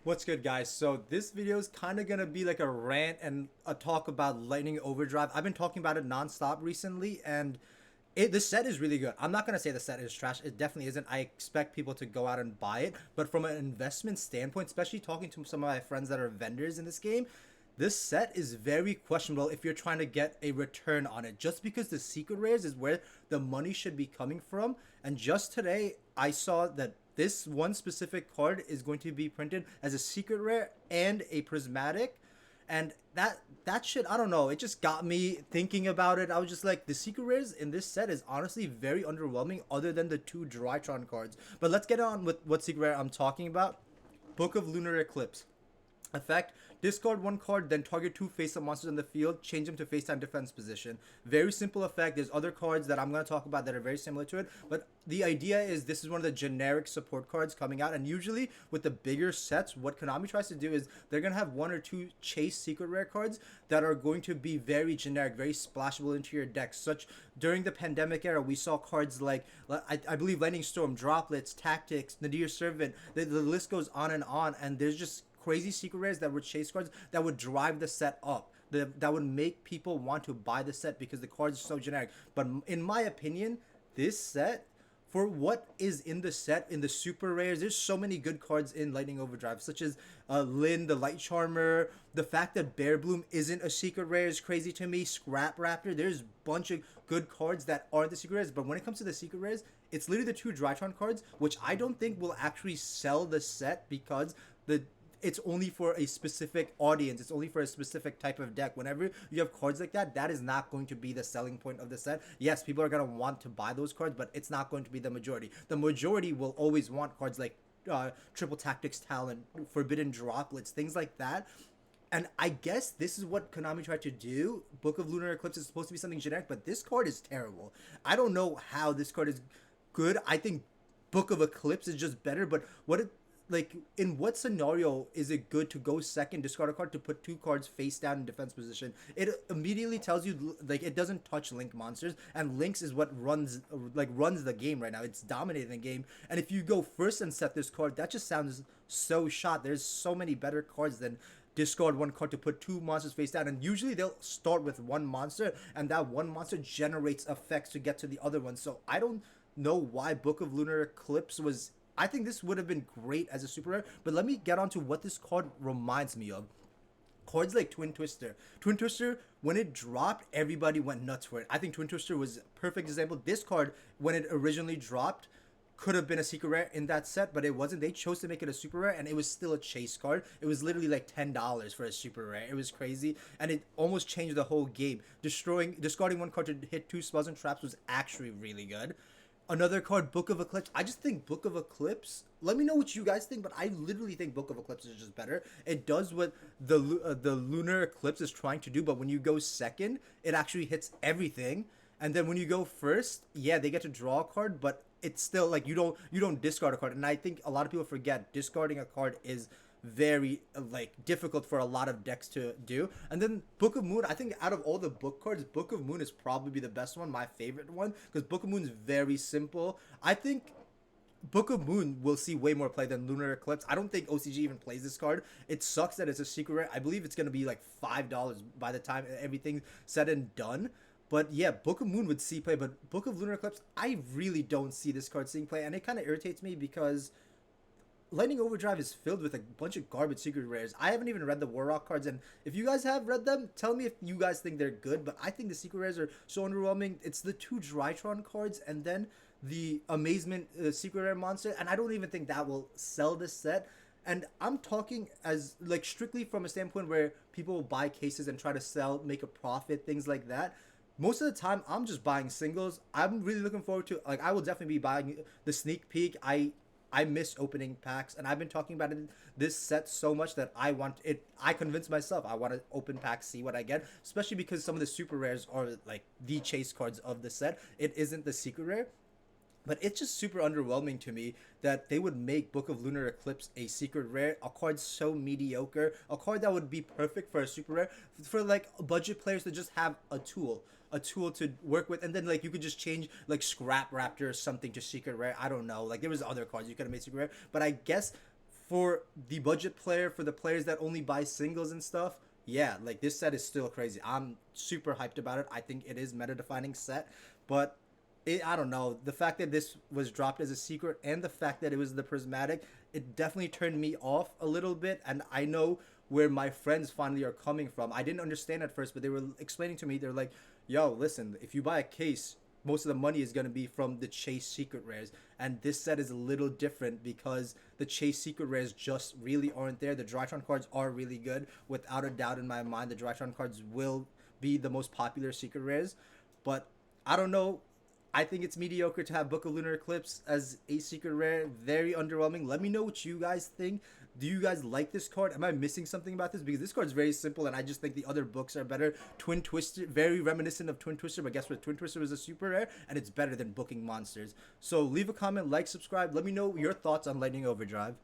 What's good, guys? So this video is kind of gonna be like a rant and a talk about Lightning Overdrive. I've been talking about it nonstop recently, and the set is really good. I'm not gonna say the set is trash. It definitely isn't. I expect people to go out and buy it, but from an investment standpoint, especially talking to some of my friends that are vendors in this game, this set is very questionable if you're trying to get a return on it. Just because the secret rares is where the money should be coming from, and just today I saw that this one specific card is going to be printed as a secret rare and a prismatic, and that shit, I don't know, it just got me thinking about it. I was just like, the secret rares in this set is honestly very underwhelming other than the two Drytron cards. But let's get on with what secret rare I'm talking about. Book of Lunar Eclipse. Effect: discard one card, then target two face-up monsters in the field, change them to face-time defense position. Very simple effect. There's other cards that I'm going to talk about that are very similar to it, but the idea is this is one of the generic support cards coming out, and usually with the bigger sets, what Konami tries to do is they're going to have one or two chase secret rare cards that are going to be very generic, very splashable into your deck. Such during the pandemic era, we saw cards like I believe Lightning Storm, Droplets, Tactics, Nadir Servant. The list goes on, and there's just crazy secret rares that were chase cards that would drive the set up. That would make people want to buy the set because the cards are so generic. But in my opinion, this set, for what is in the set, in the super rares, there's so many good cards in Lightning Overdrive, such as Lynn, the Light Charmer. The fact that Bear Bloom isn't a secret rare is crazy to me. Scrap Raptor, there's a bunch of good cards that aren't the secret rares. But when it comes to the secret rares, it's literally the two Drytron cards, which I don't think will actually sell the set because the it's only for a specific audience. It's only for a specific type of deck. Whenever you have cards like that, that is not going to be the selling point of the set. Yes, people are going to want to buy those cards, but it's not going to be the majority. The majority will always want cards like Triple Tactics Talent, Forbidden Droplets, things like that. And I guess this is what Konami tried to do. Book of Lunar Eclipse is supposed to be something generic, but this card is terrible. I don't know how this card is good. I think Book of Eclipse is just better, but what it like in what scenario is it good to go second, discard a card to put two cards face down in defense position? It immediately tells you like it doesn't touch link monsters, and links is what runs the game right now. It's dominating the game, and if you go first and set this card, that just sounds so shot. There's so many better cards than discard one card to put two monsters face down, and usually they'll start with one monster, and that one monster generates effects to get to the other one. So I don't know why Book of Lunar Eclipse was. I think this would have been great as a super rare, but let me get on to what this card reminds me of. Cards like Twin Twister. Twin Twister, when it dropped, everybody went nuts for it. I think Twin Twister was a perfect example. This card, when it originally dropped, could have been a secret rare in that set, but it wasn't. They chose to make it a super rare, and it was still a chase card. It was literally like $10 for a super rare. It was crazy, and it almost changed the whole game. Discarding one card to hit two spells and traps was actually really good. Another card, Book of Eclipse. I just think Book of Eclipse. Let me know what you guys think, but I literally think Book of Eclipse is just better. It does what the Lunar Eclipse is trying to do, but when you go second, it actually hits everything. And then when you go first, yeah, they get to draw a card, but it's still like you don't discard a card. And I think a lot of people forget discarding a card is very like difficult for a lot of decks to do. And then Book of Moon, I think out of all the book cards, Book of Moon is probably the best one, my favorite one, because Book of Moon is very simple. I think Book of Moon will see way more play than Lunar Eclipse. I don't think OCG even plays this card. It sucks that it's a secret rare. I believe it's going to be like $5 by the time everything's said and done. But yeah, Book of Moon would see play, but Book of Lunar Eclipse, I really don't see this card seeing play, and it kind of irritates me because Lightning Overdrive is filled with a bunch of garbage secret rares. I haven't even read the Warrock cards, and if you guys have read them, tell me if you guys think they're good. But I think the secret rares are so underwhelming. It's the two Drytron cards, and then the Amazement secret rare monster, and I don't even think that will sell this set. And I'm talking as like strictly from a standpoint where people will buy cases and try to sell, make a profit, things like that. Most of the time, I'm just buying singles. I'm really looking forward to, like, I will definitely be buying the sneak peek. I miss opening packs, and I've been talking about it, this set so much that I want it. I convinced myself I want to open packs, see what I get, especially because some of the super rares are like the chase cards of the set. It isn't the secret rare. But it's just super underwhelming to me that they would make Book of Lunar Eclipse a secret rare, a card so mediocre, a card that would be perfect for a super rare, for like budget players to just have a tool to work with, and then like you could just change like Scrap Raptor or something to secret rare. I don't know. Like there was other cards you could have made secret rare, but I guess for the budget player, for the players that only buy singles and stuff, yeah, like this set is still crazy. I'm super hyped about it. I think it is meta defining set, but I don't know. The fact that this was dropped as a secret and the fact that it was the prismatic, it definitely turned me off a little bit. And I know where my friends finally are coming from. I didn't understand at first, but they were explaining to me, they're like, yo, listen, if you buy a case, most of the money is going to be from the chase secret rares, and this set is a little different because the chase secret rares just really aren't there. The Drytron cards are really good, without a doubt in my mind. The Drytron cards will be the most popular secret rares, but I don't know. I think it's mediocre to have Book of Lunar Eclipse as a secret rare. Very underwhelming. Let me know what you guys think. Do you guys like this card? Am I missing something about this? Because this card is very simple, and I just think the other books are better. Twin Twister, very reminiscent of Twin Twister, but guess what? Twin Twister was a super rare, and it's better than booking monsters. So leave a comment, like, subscribe. Let me know your thoughts on Lightning Overdrive.